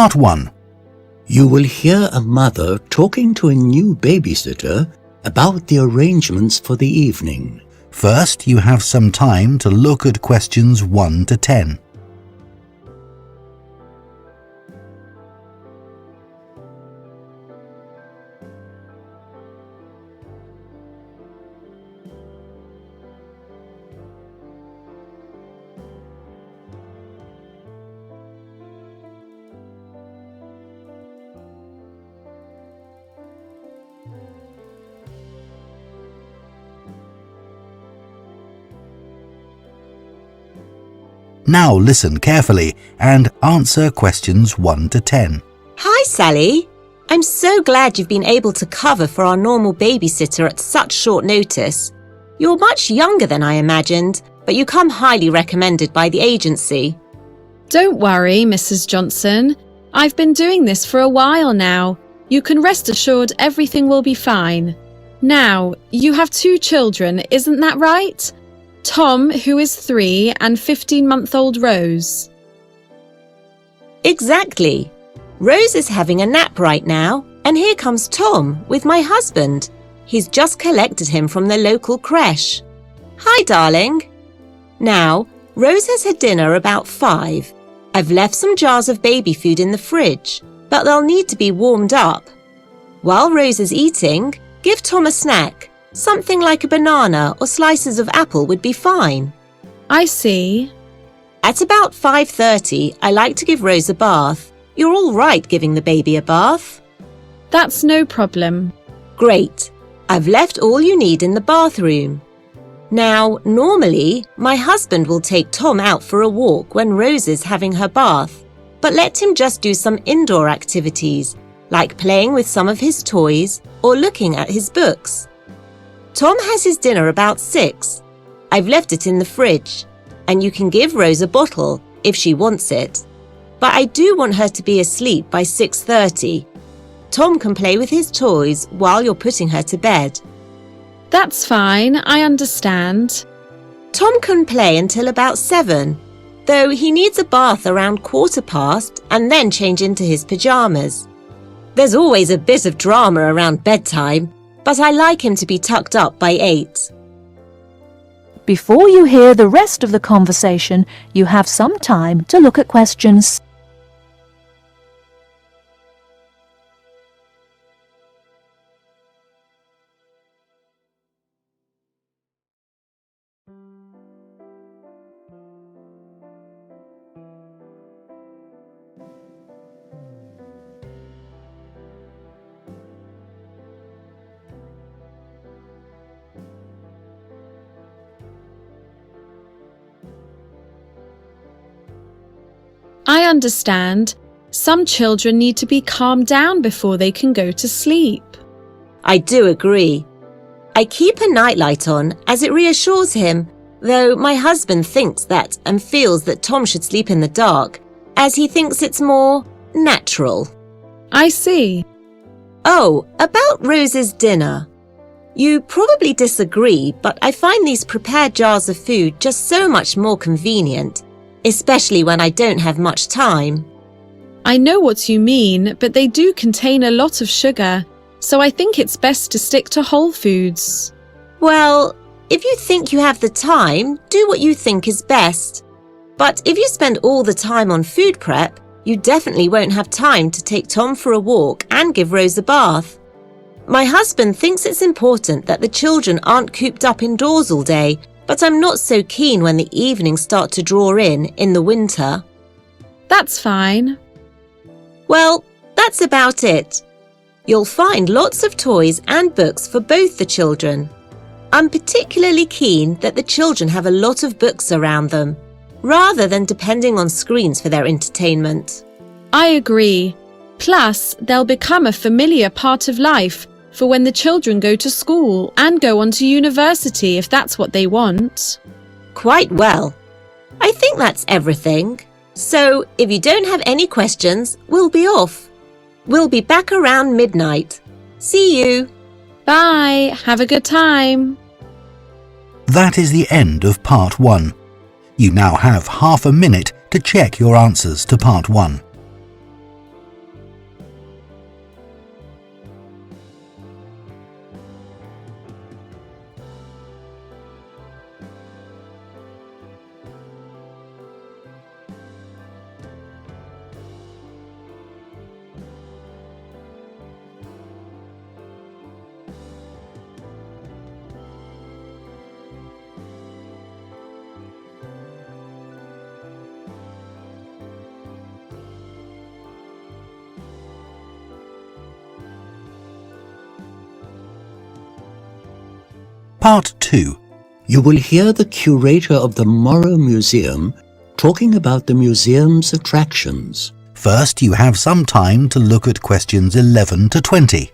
Part 1. You will hear a mother talking to a new babysitter about the arrangements for the evening. First, you have some time to look at questions 1 to 10. Now listen carefully and answer questions 1 to 10. Hi, Sally. I'm so glad you've been able to cover for our normal babysitter at such short notice. You're much younger than I imagined, but you come highly recommended by the agency. Don't worry, Mrs. Johnson. I've been doing this for a while now. You can rest assured everything will be fine. Now, you have 2 children, isn't that right? Tom, who is 3, and 15-month-old Rose. Exactly. Rose is having a nap right now, and here comes Tom with my husband. He's just collected him from the local creche. Hi, darling. Now, Rose has had dinner about 5. I've left some jars of baby food in the fridge, but they'll need to be warmed up. While Rose is eating, give Tom a snack. Something like a banana or slices of apple would be fine. I see. At about 5:30, I like to give Rose a bath. You're all right giving the baby a bath? That's no problem. Great. I've left all you need in the bathroom. Now, normally, my husband will take Tom out for a walk when Rose is having her bath, but let him just do some indoor activities, like playing with some of his toys or looking at his books. Tom has his dinner about 6. I've left it in the fridge, and you can give Rose a bottle if she wants it. But I do want her to be asleep by 6:30. Tom can play with his toys while you're putting her to bed. That's fine, I understand. Tom can play until about 7, though he needs a bath around 15:15 and then change into his pyjamas. There's always a bit of drama around bedtime, but I like him to be tucked up by 8. Before you hear the rest of the conversation, you have some time to look at questions. I understand. Some children need to be calmed down before they can go to sleep. I do agree. I keep a nightlight on as it reassures him, though my husband thinks that and feels that Tom should sleep in the dark, as he thinks it's more natural. I see. Oh, about Rose's dinner. You probably disagree, but I find these prepared jars of food just so much more convenient, especially when I don't have much time. I know what you mean, but they do contain a lot of sugar, so I think it's best to stick to whole foods. Well, if you think you have the time, do what you think is best. But if you spend all the time on food prep, you definitely won't have time to take Tom for a walk and give Rose a bath. My husband thinks it's important that the children aren't cooped up indoors all day, but I'm not so keen when the evenings start to draw in the winter. That's fine. Well, that's about it. You'll find lots of toys and books for both the children. I'm particularly keen that the children have a lot of books around them, rather than depending on screens for their entertainment. I agree. Plus, they'll become a familiar part of life for when the children go to school and go on to university if that's what they want. Quite well. I think that's everything. So, if you don't have any questions, we'll be off. We'll be back around midnight. See you. Bye. Have a good time. That is the end of Part 1. You now have half a minute to check your answers to Part 1. Part 2. You will hear the curator of the Morrow Museum talking about the museum's attractions. First, you have some time to look at questions 11 to 20.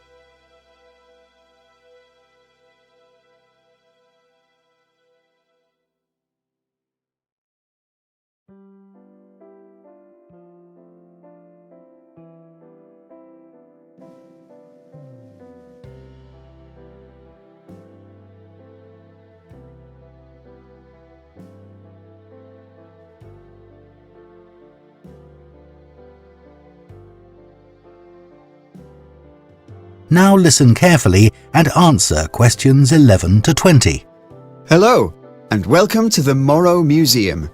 Now listen carefully and answer questions 11 to 20. Hello, and welcome to the Morrow Museum.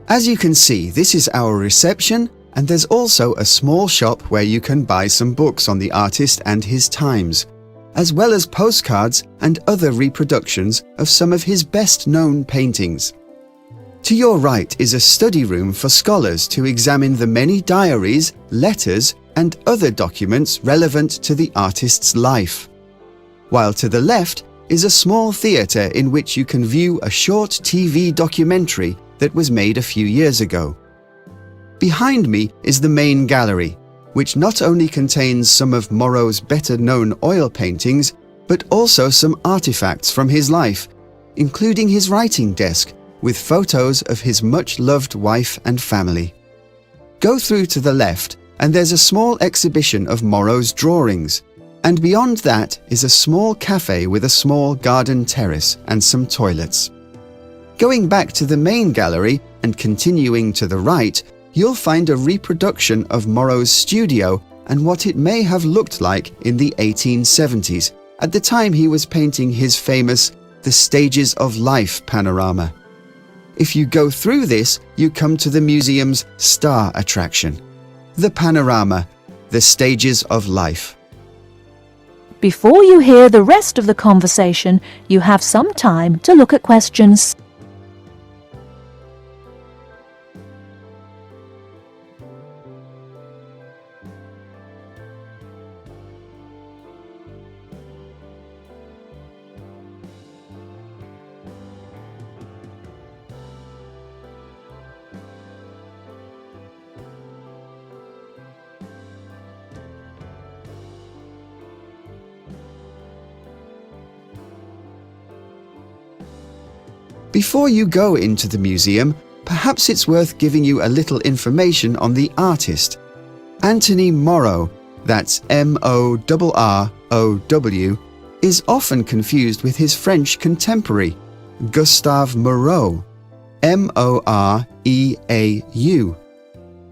As you can see, this is our reception, and there's also a small shop where you can buy some books on the artist and his times, as well as postcards and other reproductions of some of his best-known paintings. To your right is a study room for scholars to examine the many diaries, letters, and other documents relevant to the artist's life. While to the left is a small theatre in which you can view a short TV documentary that was made a few years ago. Behind me is the main gallery, which not only contains some of Morrow's better-known oil paintings, but also some artifacts from his life, including his writing desk with photos of his much-loved wife and family. Go through to the left and there's a small exhibition of Morrow's drawings, and beyond that is a small cafe with a small garden terrace and some toilets. Going back to the main gallery and continuing to the right, you'll find a reproduction of Morrow's studio and what it may have looked like in the 1870s, at the time he was painting his famous The Stages of Life panorama. If you go through this, you come to the museum's star attraction, the panorama, The Stages of Life. Before you hear the rest of the conversation, you have some time to look at questions. Before you go into the museum, perhaps it's worth giving you a little information on the artist. Anthony Morrow, that's M-O-R-R-O-W, is often confused with his French contemporary, Gustave Moreau, M-O-R-E-A-U.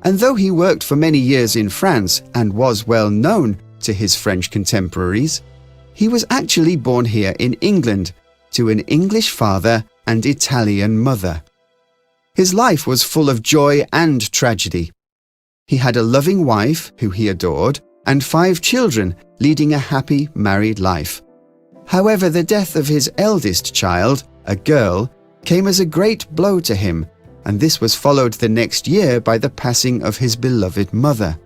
And though he worked for many years in France and was well known to his French contemporaries, he was actually born here in England to an English father and Italian mother. His life was full of joy and tragedy. He had a loving wife who he adored and 5 children, leading a happy married life. However, the death of his eldest child, a girl, came as a great blow to him, and this was followed the next year by the passing of his beloved mother.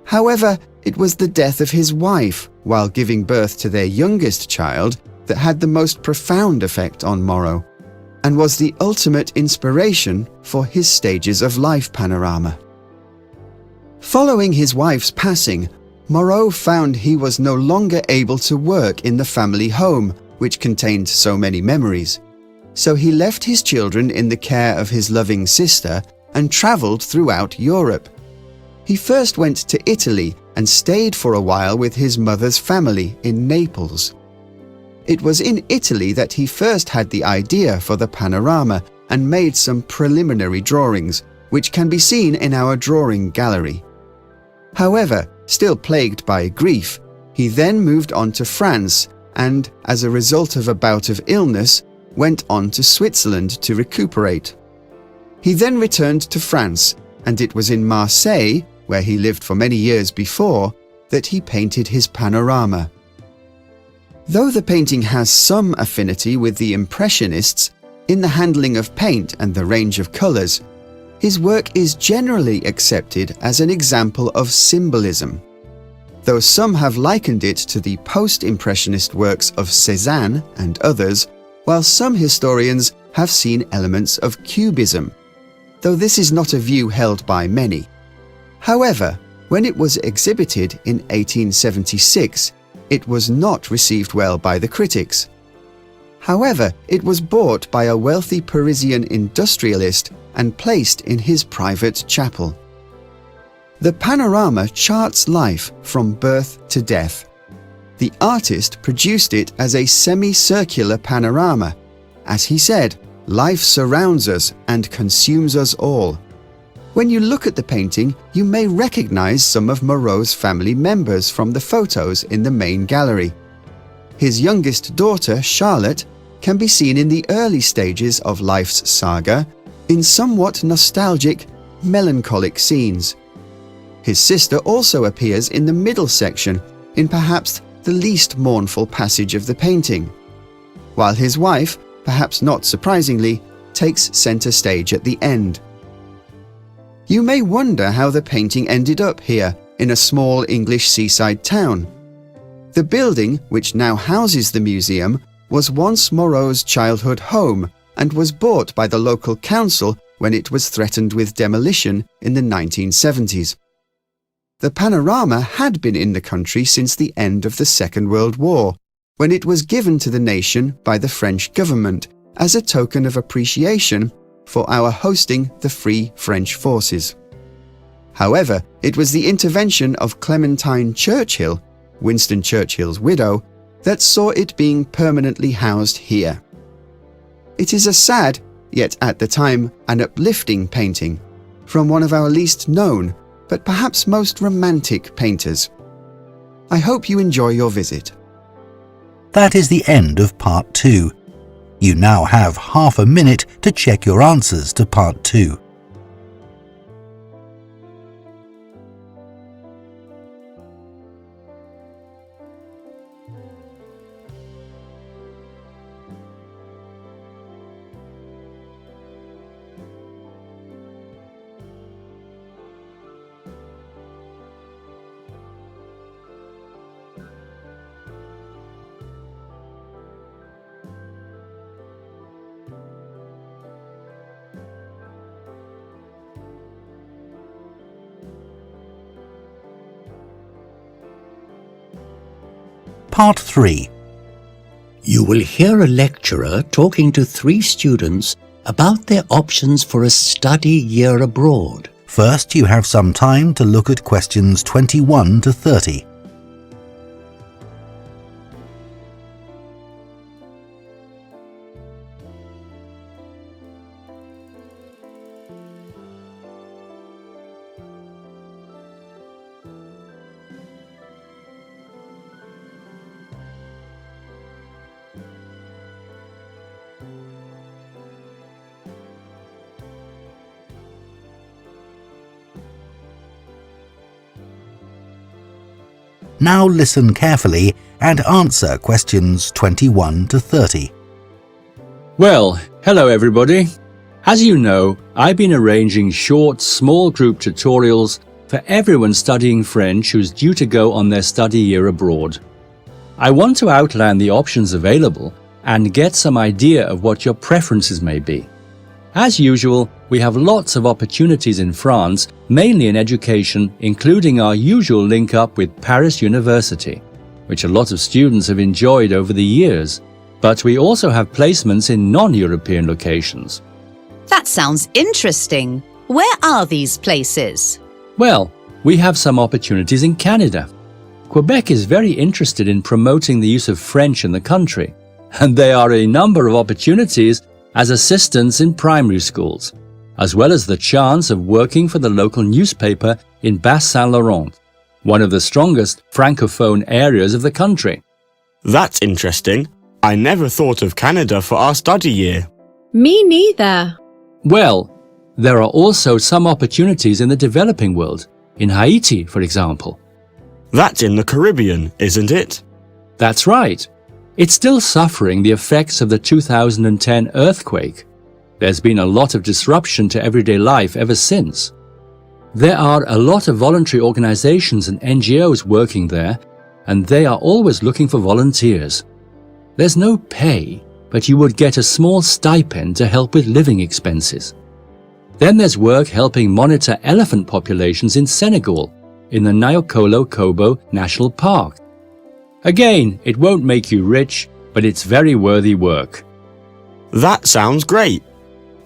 However, it was the death of his wife, while giving birth to their youngest child, that had the most profound effect on Morrow, and was the ultimate inspiration for his Stages of Life panorama. Following his wife's passing, Morrow found he was no longer able to work in the family home, which contained so many memories. So he left his children in the care of his loving sister and travelled throughout Europe. He first went to Italy and stayed for a while with his mother's family in Naples. It was in Italy that he first had the idea for the panorama and made some preliminary drawings, which can be seen in our drawing gallery. However, still plagued by grief, he then moved on to France and, as a result of a bout of illness, went on to Switzerland to recuperate. He then returned to France, and it was in Marseille, where he lived for many years before, that he painted his panorama. Though the painting has some affinity with the Impressionists in the handling of paint and the range of colours, his work is generally accepted as an example of symbolism. though some have likened it to the post-impressionist works of Cézanne and others, while some historians have seen elements of Cubism, though this is not a view held by many. However, when it was exhibited in 1876, it was not received well by the critics. However, it was bought by a wealthy Parisian industrialist and placed in his private chapel. The panorama charts life from birth to death. The artist produced it as a semicircular panorama. As he said, life surrounds us and consumes us all. When you look at the painting, you may recognize some of Moreau's family members from the photos in the main gallery. His youngest daughter, Charlotte, can be seen in the early stages of life's saga in somewhat nostalgic, melancholic scenes. His sister also appears in the middle section, in perhaps the least mournful passage of the painting, while his wife, perhaps not surprisingly, takes center stage at the end. You may wonder how the painting ended up here in a small English seaside town. The building, which now houses the museum, was once Moreau's childhood home and was bought by the local council when it was threatened with demolition in the 1970s. The panorama had been in the country since the end of the Second World War, when it was given to the nation by the French government as a token of appreciation for our hosting the Free French Forces. However, it was the intervention of Clementine Churchill, Winston Churchill's widow, that saw it being permanently housed here. It is a sad, yet at the time an uplifting painting, from one of our least known, but perhaps most romantic painters. I hope you enjoy your visit. That is the end of part 2. You now have half a minute to check your answers to part 2. Part 3. You will hear a lecturer talking to 3 students about their options for a study year abroad. First, you have some time to look at questions 21 to 30. Now listen carefully and answer questions 21 to 30. Well, hello everybody. As you know, I've been arranging short, small group tutorials for everyone studying French who's due to go on their study year abroad. I want to outline the options available and get some idea of what your preferences may be. As usual, we have lots of opportunities in France, mainly in education, including our usual link-up with Paris University, which a lot of students have enjoyed over the years. But we also have placements in non-European locations. That sounds interesting. Where are these places? Well, we have some opportunities in Canada. Quebec is very interested in promoting the use of French in the country, and there are a number of opportunities as assistants in primary schools, as well as the chance of working for the local newspaper in Bas-Saint-Laurent, one of the strongest francophone areas of the country. That's interesting. I never thought of Canada for our study year. Me neither. Well, there are also some opportunities in the developing world, in Haiti, for example. That's in the Caribbean, isn't it? That's right. It's still suffering the effects of the 2010 earthquake. There's been a lot of disruption to everyday life ever since. There are a lot of voluntary organizations and NGOs working there, and they are always looking for volunteers. There's no pay, but you would get a small stipend to help with living expenses. Then there's work helping monitor elephant populations in Senegal, in the Nyokolo-Kobo National Park. Again, it won't make you rich, but it's very worthy work. That sounds great.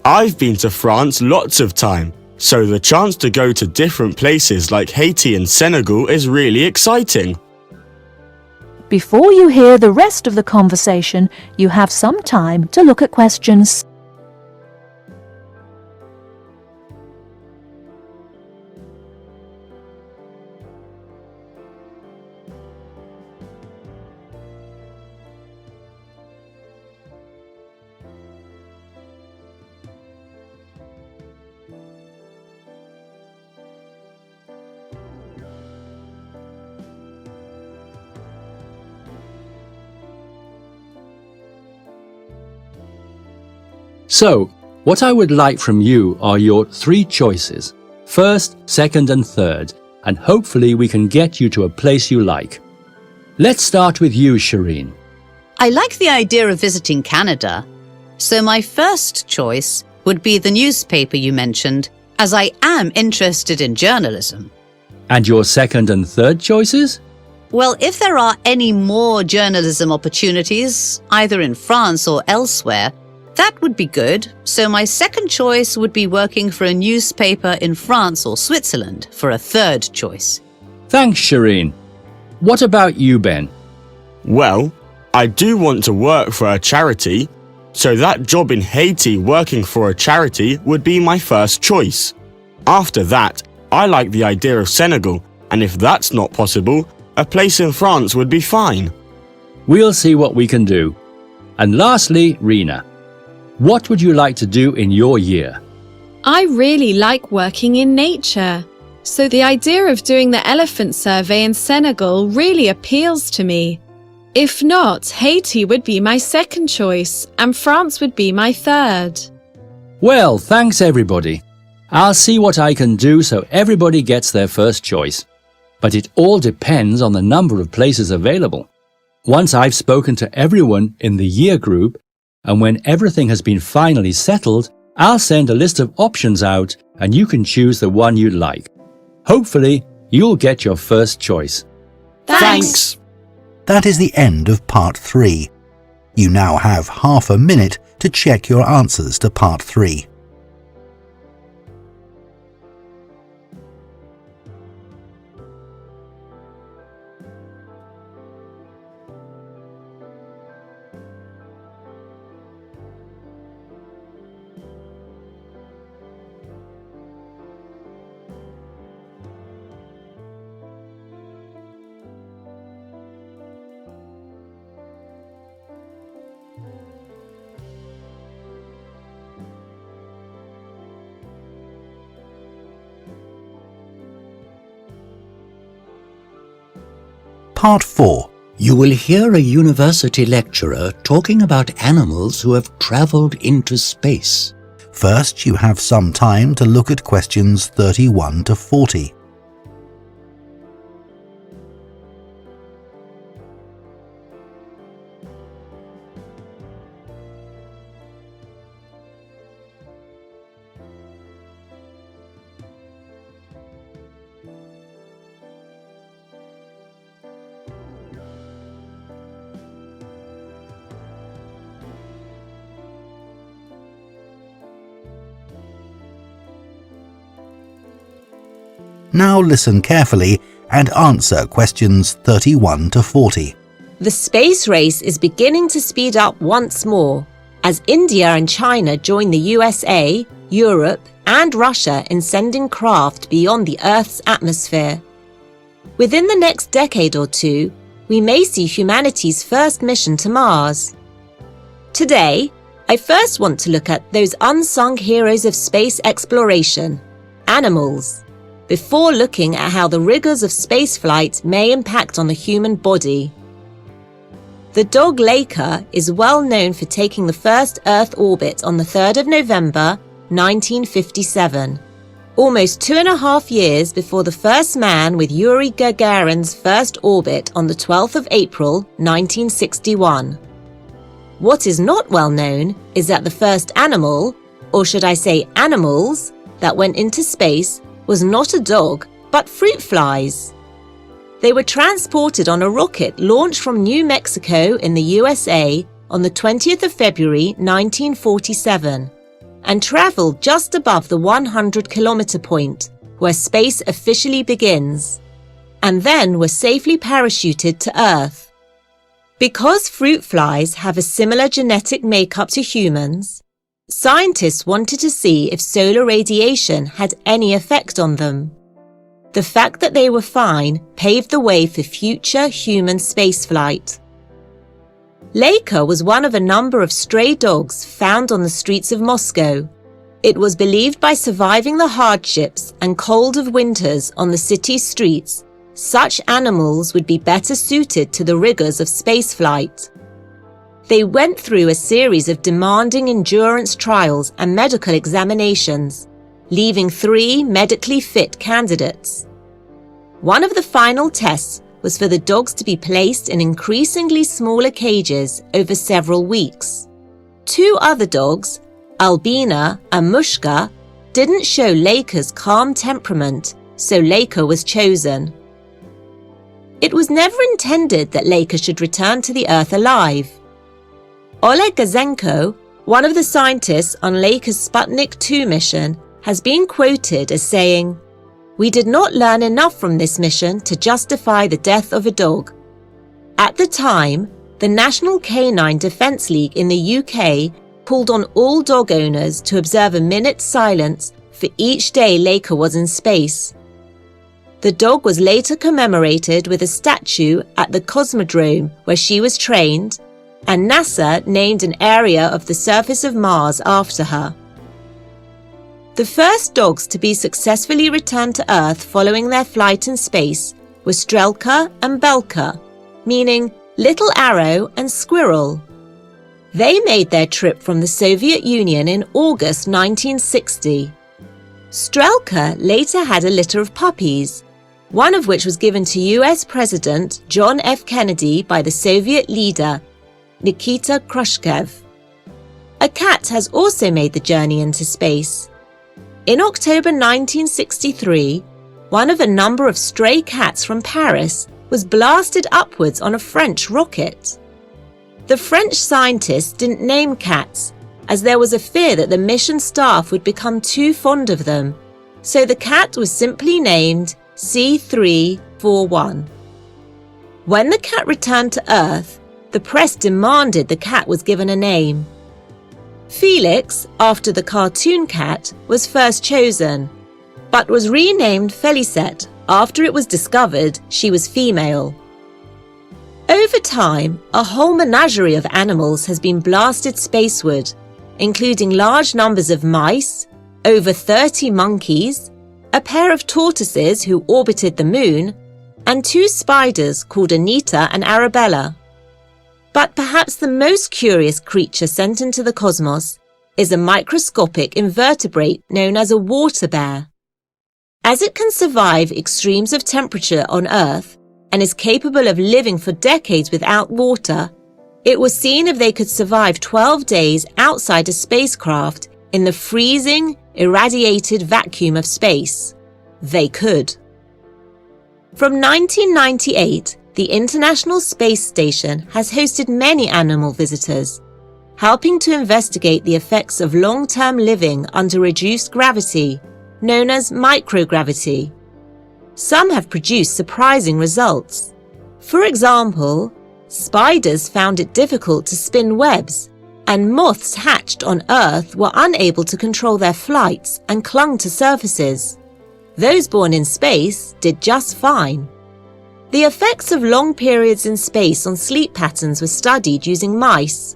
I've been to France lots of time, so the chance to go to different places like Haiti and Senegal is really exciting. Before you hear the rest of the conversation, you have some time to look at questions. So, what I would like from you are your 3 choices, first, second and third, and hopefully we can get you to a place you like. Let's start with you, Shireen. I like the idea of visiting Canada, so my first choice would be the newspaper you mentioned, as I am interested in journalism. And your second and third choices? Well, if there are any more journalism opportunities, either in France or elsewhere, that would be good, so my second choice would be working for a newspaper in France or Switzerland for a third choice. Thanks, Shireen. What about you, Ben? Well, I do want to work for a charity, so that job in Haiti working for a charity would be my first choice. After that, I like the idea of Senegal, and if that's not possible, a place in France would be fine. We'll see what we can do. And lastly, Rena. What would you like to do in your year? I really like working in nature, so the idea of doing the elephant survey in Senegal really appeals to me. If not, Haiti would be my second choice and France would be my third. Well, thanks everybody. I'll see what I can do so everybody gets their first choice. But it all depends on the number of places available. Once I've spoken to everyone in the year group, and when everything has been finally settled, I'll send a list of options out and you can choose the one you like. Hopefully, you'll get your first choice. Thanks. That is the end of part 3. You now have half a minute to check your answers to part 3. Part 4. You will hear a university lecturer talking about animals who have travelled into space. First, you have some time to look at questions 31 to 40. Now listen carefully and answer questions 31 to 40. The space race is beginning to speed up once more as India and China join the USA, Europe and Russia in sending craft beyond the Earth's atmosphere. Within the next decade or two, we may see humanity's first mission to Mars. Today, I first want to look at those unsung heroes of space exploration, animals, before looking at how the rigors of spaceflight may impact on the human body. The dog Laika is well known for taking the first Earth orbit on the 3rd of November, 1957, almost 2.5 years before the first man with Yuri Gagarin's first orbit on the 12th of April, 1961. What is not well known is that the first animal, or should I say animals, that went into space was not a dog, but fruit flies. They were transported on a rocket launched from New Mexico in the USA on the 20th of February 1947 and travelled just above the 100-kilometre point where space officially begins, and then were safely parachuted to Earth. Because fruit flies have a similar genetic makeup to humans, scientists wanted to see if solar radiation had any effect on them. The fact that they were fine paved the way for future human spaceflight. Leica was one of a number of stray dogs found on the streets of Moscow. It was believed by surviving the hardships and cold of winters on the city's streets, such animals would be better suited to the rigors of spaceflight. They went through a series of demanding endurance trials and medical examinations, leaving 3 medically fit candidates. One of the final tests was for the dogs to be placed in increasingly smaller cages over several weeks. 2 other dogs, Albina and Mushka, didn't show Leica's calm temperament, so Leica was chosen. It was never intended that Leica should return to the Earth alive. Oleg Gazenko, one of the scientists on Leica's Sputnik 2 mission, has been quoted as saying, "We did not learn enough from this mission to justify the death of a dog." At the time, the National Canine Defence League in the UK called on all dog owners to observe a minute's silence for each day Leica was in space. The dog was later commemorated with a statue at the Cosmodrome where she was trained, and NASA named an area of the surface of Mars after her. The first dogs to be successfully returned to Earth following their flight in space were Strelka and Belka, meaning little arrow and squirrel. They made their trip from the Soviet Union in August 1960. Strelka later had a litter of puppies, one of which was given to US President John F. Kennedy by the Soviet leader Nikita Khrushchev. A cat has also made the journey into space. In October 1963, one of a number of stray cats from Paris was blasted upwards on a French rocket. The French scientists didn't name cats, as there was a fear that the mission staff would become too fond of them, so the cat was simply named C341. When the cat returned to Earth, the press demanded the cat was given a name. Felix, after the cartoon cat, was first chosen, but was renamed Felicette after it was discovered she was female. Over time, a whole menagerie of animals has been blasted spaceward, including large numbers of mice, over 30 monkeys, a pair of tortoises who orbited the moon, and 2 spiders called Anita and Arabella. But perhaps the most curious creature sent into the cosmos is a microscopic invertebrate known as a water bear. As it can survive extremes of temperature on Earth and is capable of living for decades without water, it was seen if they could survive 12 days outside a spacecraft in the freezing, irradiated vacuum of space. They could. From 1998, the International Space Station has hosted many animal visitors, helping to investigate the effects of long-term living under reduced gravity, known as microgravity. Some have produced surprising results. For example, spiders found it difficult to spin webs, and moths hatched on Earth were unable to control their flights and clung to surfaces. Those born in space did just fine. The effects of long periods in space on sleep patterns were studied using mice.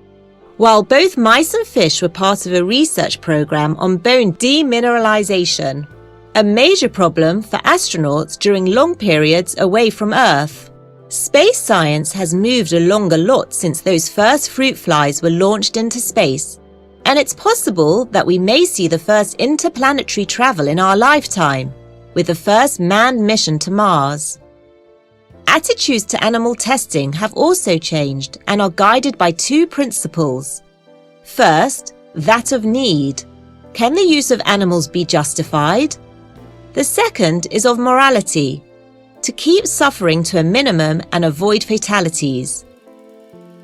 While both mice and fish were part of a research program on bone demineralization, a major problem for astronauts during long periods away from Earth. Space science has moved along a lot since those first fruit flies were launched into space, And it's possible that we may see the first interplanetary travel in our lifetime, with the first manned mission to Mars. Attitudes to animal testing have also changed and are guided by two principles. First, that of need. Can the use of animals be justified? The second is of morality, to keep suffering to a minimum and avoid fatalities.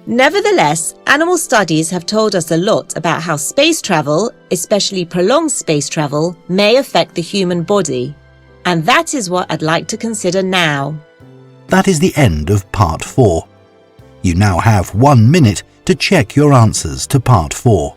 Nevertheless, animal studies have told us a lot about how space travel, especially prolonged space travel, may affect the human body. And that is what I'd like to consider now. That is the end of Part 4. You now have 1 minute to check your answers to Part 4.